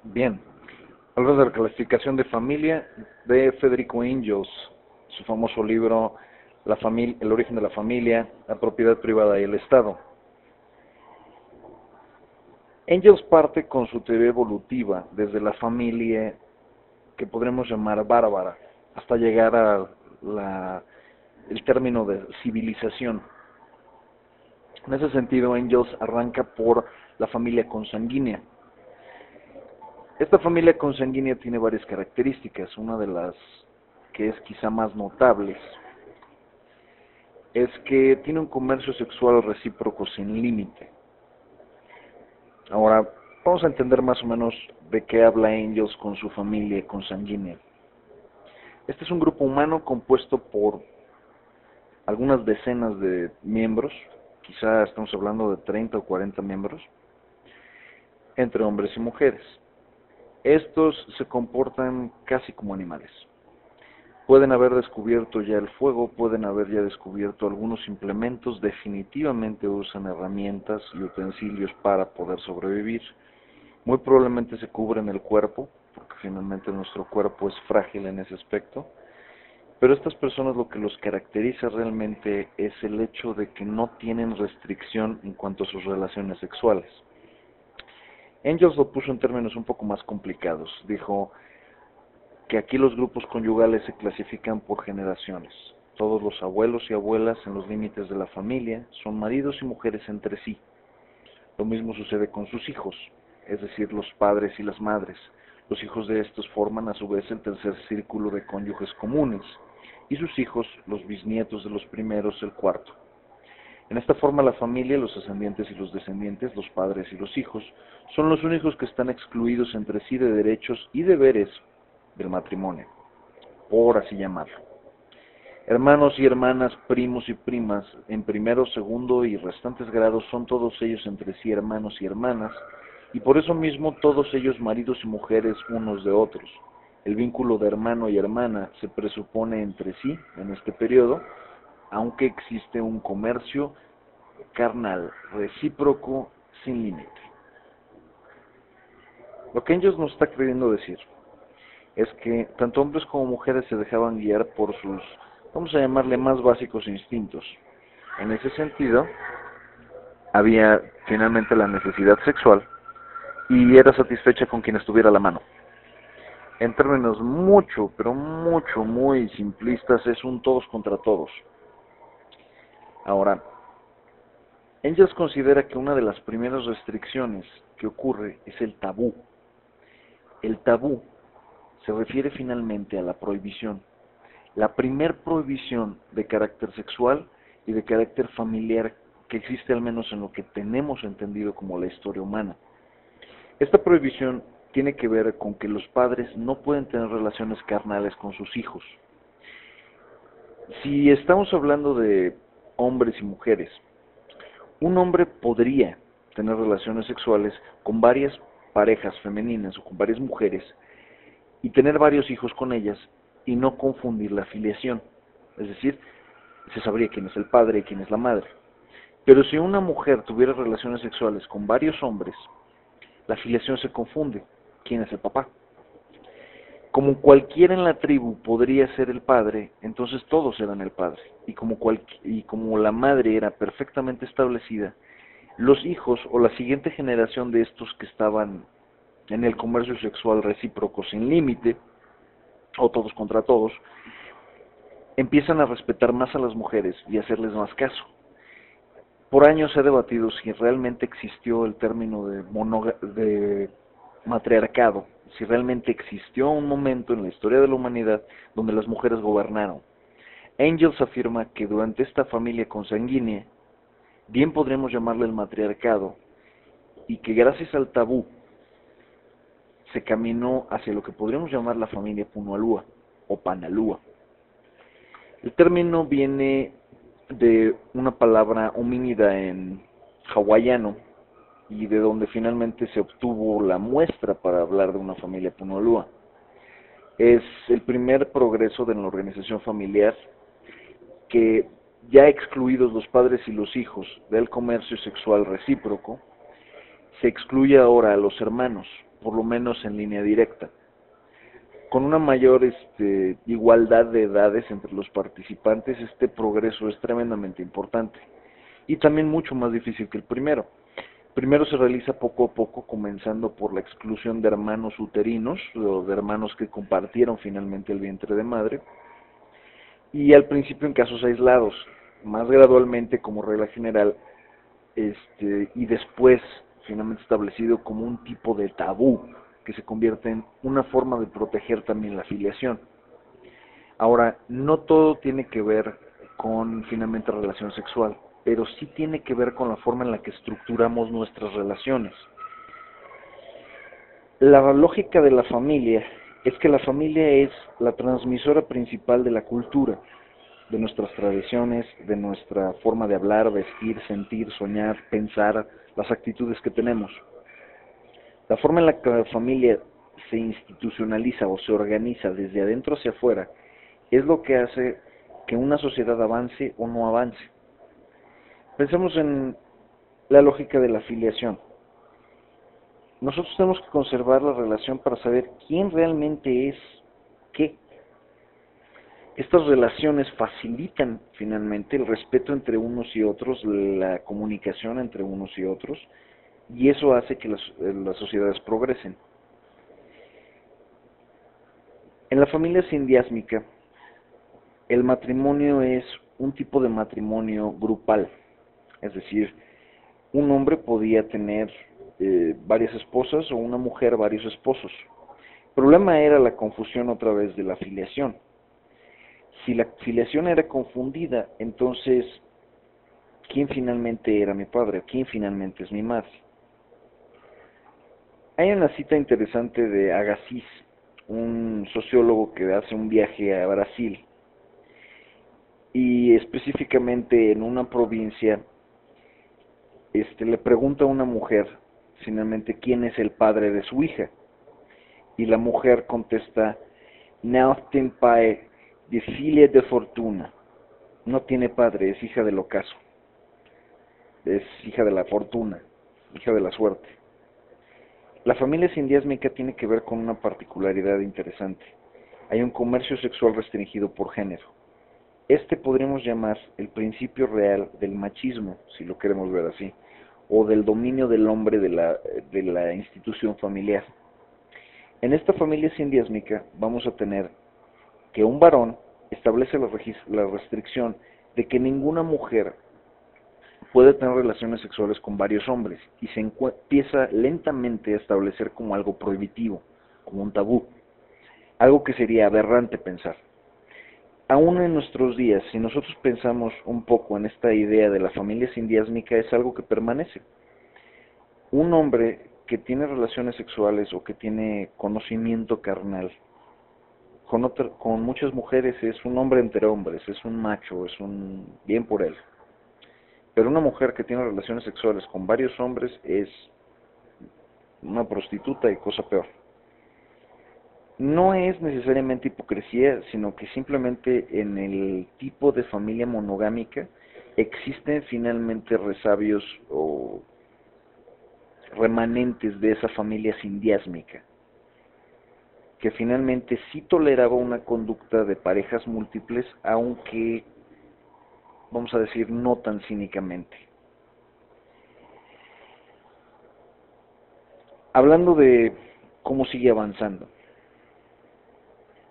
Bien, hablas de la clasificación de familia de Federico Engels, su famoso libro El origen de la familia, la propiedad privada y el Estado. Engels parte con su teoría evolutiva desde la familia que podremos llamar bárbara hasta llegar a el término de civilización. En ese sentido, Engels arranca por la familia consanguínea. Esta familia consanguínea tiene varias características. Una de las que es quizá más notables es que tiene un comercio sexual recíproco sin límite. Ahora, vamos a entender más o menos de qué habla Engels con su familia consanguínea. Este es un grupo humano compuesto por algunas decenas de miembros, quizá estamos hablando de 30 o 40 miembros, entre hombres y mujeres. Estos se comportan casi como animales. Pueden haber descubierto ya el fuego, pueden haber ya descubierto algunos implementos, definitivamente usan herramientas y utensilios para poder sobrevivir. Muy probablemente se cubren el cuerpo, porque finalmente nuestro cuerpo es frágil en ese aspecto, pero estas personas lo que los caracteriza realmente es el hecho de que no tienen restricción en cuanto a sus relaciones sexuales. Engels lo puso en términos un poco más complicados. Dijo que aquí los grupos conyugales se clasifican por generaciones. Todos los abuelos y abuelas en los límites de la familia son maridos y mujeres entre sí. Lo mismo sucede con sus hijos, es decir, los padres y las madres. Los hijos de estos forman a su vez el tercer círculo de cónyuges comunes, y sus hijos, los bisnietos de los primeros, el cuarto. En esta forma la familia, los ascendientes y los descendientes, los padres y los hijos, son los únicos que están excluidos entre sí de derechos y deberes del matrimonio, por así llamarlo. Hermanos y hermanas, primos y primas, en primero, segundo y restantes grados son todos ellos entre sí hermanos y hermanas, y por eso mismo todos ellos maridos y mujeres unos de otros. El vínculo de hermano y hermana se presupone entre sí en este periodo, aunque existe un comercio carnal, recíproco, sin límite. Lo que ellos nos está queriendo decir es que tanto hombres como mujeres se dejaban guiar por sus, vamos a llamarle, más básicos instintos. En ese sentido, había finalmente la necesidad sexual y era satisfecha con quien estuviera a la mano. En términos mucho, pero mucho, muy simplistas, es un todos contra todos. Ahora, Engels considera que una de las primeras restricciones que ocurre es el tabú. El tabú se refiere finalmente a la prohibición. La primer prohibición de carácter sexual y de carácter familiar que existe al menos en lo que tenemos entendido como la historia humana. Esta prohibición tiene que ver con que los padres no pueden tener relaciones carnales con sus hijos. Si estamos hablando de hombres y mujeres, un hombre podría tener relaciones sexuales con varias parejas femeninas o con varias mujeres y tener varios hijos con ellas y no confundir la filiación. Es decir, se sabría quién es el padre y quién es la madre. Pero si una mujer tuviera relaciones sexuales con varios hombres, la filiación se confunde. ¿Quién es el papá? Como cualquiera en la tribu podría ser el padre, entonces todos eran el padre. Y como la madre era perfectamente establecida, los hijos o la siguiente generación de estos que estaban en el comercio sexual recíproco sin límite, o todos contra todos, empiezan a respetar más a las mujeres y a hacerles más caso. Por años se ha debatido si realmente existió el término de matriarcado, si realmente existió un momento en la historia de la humanidad donde las mujeres gobernaron. Engels afirma que durante esta familia consanguínea, bien podríamos llamarle el matriarcado, y que gracias al tabú se caminó hacia lo que podríamos llamar la familia Punalúa o Panalúa. El término viene de una palabra homínida en hawaiano y de donde finalmente se obtuvo la muestra para hablar de una familia Punalúa. Es el primer progreso de la organización familiar que, ya excluidos los padres y los hijos del comercio sexual recíproco, se excluye ahora a los hermanos. por lo menos en línea directa. Con una mayor igualdad de edades entre los participantes, este progreso es tremendamente importante y también mucho más difícil que el primero. Primero se realiza poco a poco, comenzando por la exclusión de hermanos uterinos, o de hermanos que compartieron finalmente el vientre de madre, y al principio en casos aislados, más gradualmente como regla general, y después finalmente establecido como un tipo de tabú, que se convierte en una forma de proteger también la filiación. Ahora, no todo tiene que ver con finalmente relación sexual, pero sí tiene que ver con la forma en la que estructuramos nuestras relaciones. La lógica de la familia es que la familia es la transmisora principal de la cultura, de nuestras tradiciones, de nuestra forma de hablar, vestir, sentir, soñar, pensar, las actitudes que tenemos. La forma en la que la familia se institucionaliza o se organiza desde adentro hacia afuera es lo que hace que una sociedad avance o no avance. Pensemos en la lógica de la filiación. Nosotros tenemos que conservar la relación para saber quién realmente es qué. Estas relaciones facilitan finalmente el respeto entre unos y otros, la comunicación entre unos y otros, y eso hace que las sociedades progresen. En la familia sindiásmica, el matrimonio es un tipo de matrimonio grupal, es decir, un hombre podía tener varias esposas o una mujer varios esposos. El problema era la confusión otra vez de la filiación. Si la filiación era confundida, entonces, ¿quién finalmente era mi padre? ¿Quién finalmente es mi madre? Hay una cita interesante de Agassiz, un sociólogo que hace un viaje a Brasil, y específicamente en una provincia, le pregunta a una mujer, finalmente, quién es el padre de su hija, y la mujer contesta, "Não tem pai, de filha de fortuna". No tiene padre, es hija del ocaso, es hija de la fortuna, hija de la suerte. La familia sindiásmica tiene que ver con una particularidad interesante. Hay un comercio sexual restringido por género. Podríamos llamar el principio real del machismo, si lo queremos ver así, o del dominio del hombre de la institución familiar. En esta familia sindiásmica vamos a tener que un varón establece la restricción de que ninguna mujer puede tener relaciones sexuales con varios hombres y se empieza lentamente a establecer como algo prohibitivo, como un tabú, algo que sería aberrante pensar. Aún en nuestros días, si nosotros pensamos un poco en esta idea de la familia sindiásmica, es algo que permanece. Un hombre que tiene relaciones sexuales o que tiene conocimiento carnal con muchas mujeres es un hombre entre hombres, es un macho, es un bien por él. Pero una mujer que tiene relaciones sexuales con varios hombres es una prostituta y cosa peor. No es necesariamente hipocresía, sino que simplemente en el tipo de familia monogámica existen finalmente resabios o remanentes de esa familia sindiásmica, que finalmente sí toleraba una conducta de parejas múltiples, aunque, vamos a decir, no tan cínicamente. Hablando de cómo sigue avanzando,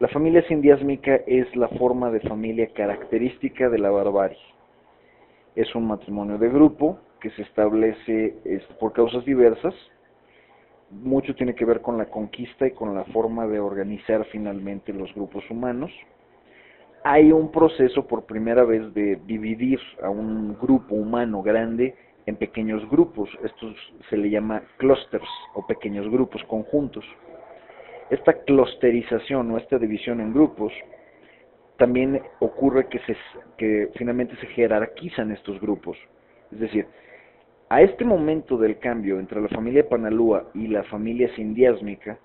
la familia sindiásmica es la forma de familia característica de la barbarie. Es un matrimonio de grupo que se establece por causas diversas. Mucho tiene que ver con la conquista y con la forma de organizar finalmente los grupos humanos. Hay un proceso por primera vez de dividir a un grupo humano grande en pequeños grupos. Esto se le llama clústeres o pequeños grupos conjuntos. Esta clusterización o esta división en grupos también ocurre que finalmente se jerarquizan estos grupos. Es decir, a este momento del cambio entre la familia Panalúa y la familia sindiásmica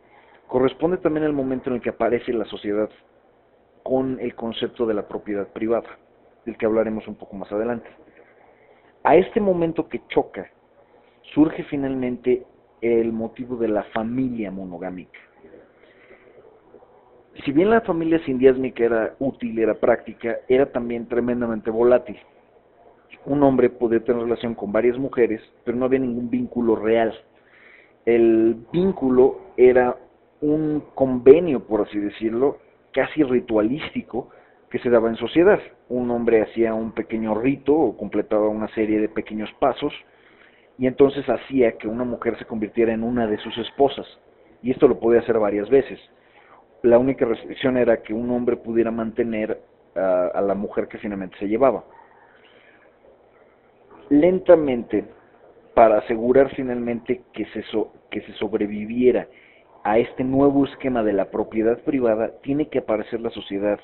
corresponde también el momento en el que aparece la sociedad con el concepto de la propiedad privada, del que hablaremos un poco más adelante. A este momento que choca, surge finalmente el motivo de la familia monogámica. Si bien la familia sindiásmica era útil, era práctica, era también tremendamente volátil. Un hombre podía tener relación con varias mujeres, pero no había ningún vínculo real. El vínculo era un convenio, por así decirlo, casi ritualístico, que se daba en sociedad. Un hombre hacía un pequeño rito o completaba una serie de pequeños pasos, y entonces hacía que una mujer se convirtiera en una de sus esposas, y esto lo podía hacer varias veces. La única restricción era que un hombre pudiera mantener a la mujer que finalmente se llevaba. Lentamente, para asegurar finalmente que se sobreviviera a este nuevo esquema de la propiedad privada, tiene que aparecer la sociedad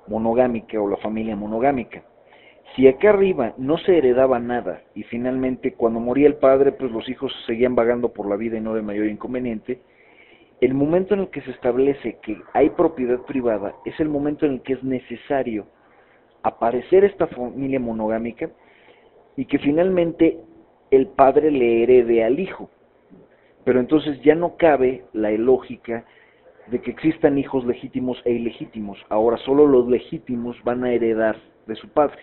monogámica o la familia monogámica. Si acá arriba no se heredaba nada y finalmente cuando moría el padre, pues los hijos seguían vagando por la vida y no había mayor inconveniente, el momento en el que se establece que hay propiedad privada es el momento en el que es necesario aparecer esta familia monogámica y que finalmente el padre le herede al hijo. Pero entonces ya no cabe la lógica de que existan hijos legítimos e ilegítimos. Ahora solo los legítimos van a heredar de su padre.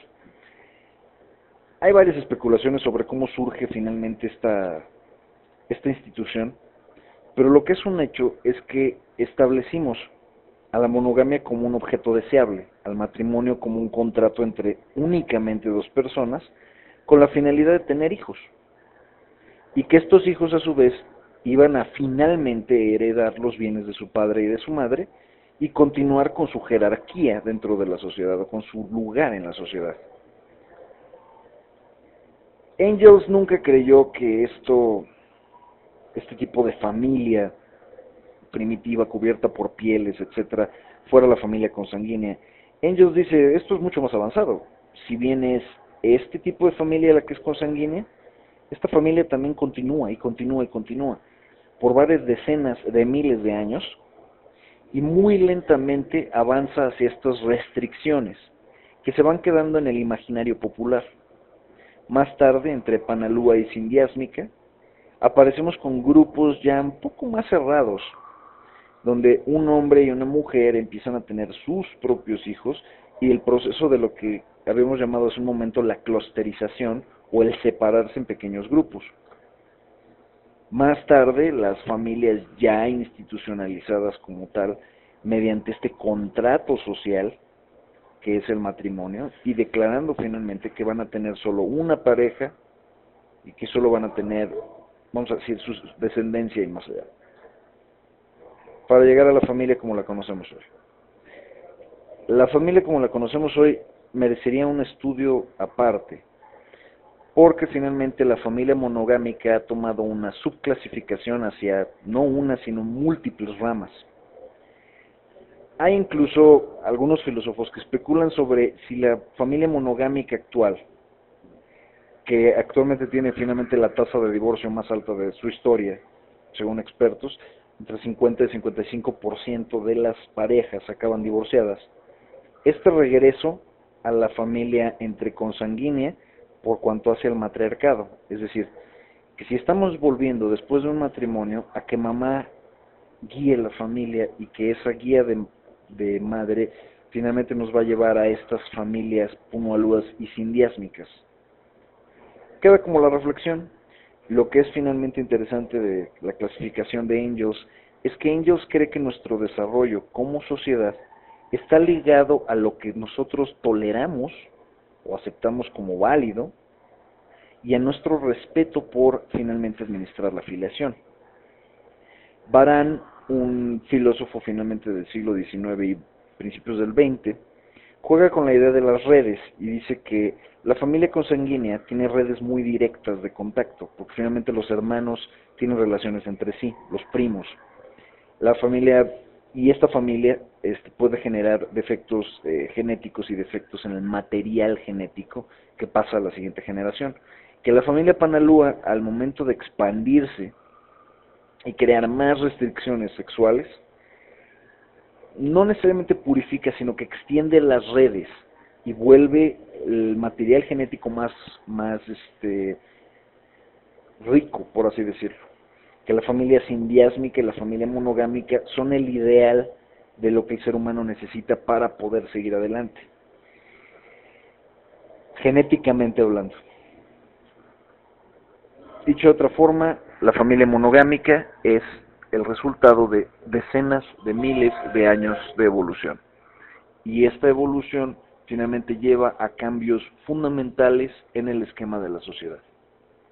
Hay varias especulaciones sobre cómo surge finalmente esta institución, pero lo que es un hecho es que establecimos a la monogamia como un objeto deseable, al matrimonio como un contrato entre únicamente dos personas, con la finalidad de tener hijos, y que estos hijos a su vez iban a finalmente heredar los bienes de su padre y de su madre, y continuar con su jerarquía dentro de la sociedad, o con su lugar en la sociedad. Engels nunca creyó que este tipo de familia primitiva, cubierta por pieles, etcétera, fuera la familia consanguínea. Engels dice, esto es mucho más avanzado. Si bien es este tipo de familia la que es consanguínea, esta familia también continúa y continúa y continúa por varias decenas de miles de años y muy lentamente avanza hacia estas restricciones que se van quedando en el imaginario popular. Más tarde, entre Panalúa y Sindiásmica, aparecemos con grupos ya un poco más cerrados, donde un hombre y una mujer empiezan a tener sus propios hijos y el proceso de lo que habíamos llamado hace un momento la clusterización o el separarse en pequeños grupos. Más tarde, las familias ya institucionalizadas como tal, mediante este contrato social, que es el matrimonio, y declarando finalmente que van a tener solo una pareja y que solo van a tener, vamos a decir, su descendencia y más allá, para llegar a la familia como la conocemos hoy. La familia como la conocemos hoy merecería un estudio aparte, porque finalmente la familia monogámica ha tomado una subclasificación hacia no una, sino múltiples ramas. Hay incluso algunos filósofos que especulan sobre si la familia monogámica actual, que actualmente tiene finalmente la tasa de divorcio más alta de su historia, según expertos, entre 50 y 55% de las parejas acaban divorciadas. Este regreso a la familia entre consanguínea por cuanto hace el matriarcado, es decir, que si estamos volviendo después de un matrimonio a que mamá guíe la familia y que esa guía de madre finalmente nos va a llevar a estas familias pumalúas y sindiásmicas. Queda como la reflexión. Lo que es finalmente interesante de la clasificación de Engels es que Engels cree que nuestro desarrollo como sociedad está ligado a lo que nosotros toleramos o aceptamos como válido y a nuestro respeto por finalmente administrar la filiación. Baran, un filósofo finalmente del siglo XIX y principios del XX, juega con la idea de las redes y dice que la familia consanguínea tiene redes muy directas de contacto, porque finalmente los hermanos tienen relaciones entre sí, los primos. La familia y esta familia puede generar defectos genéticos y defectos en el material genético que pasa a la siguiente generación. Que la familia Panalúa, al momento de expandirse y crear más restricciones sexuales, no necesariamente purifica, sino que extiende las redes y vuelve el material genético más rico, por así decirlo. que la familia simbiásmica y la familia monogámica son el ideal de lo que el ser humano necesita para poder seguir adelante, genéticamente hablando. Dicho de otra forma, la familia monogámica es el resultado de decenas de miles de años de evolución. Y esta evolución finalmente lleva a cambios fundamentales en el esquema de la sociedad.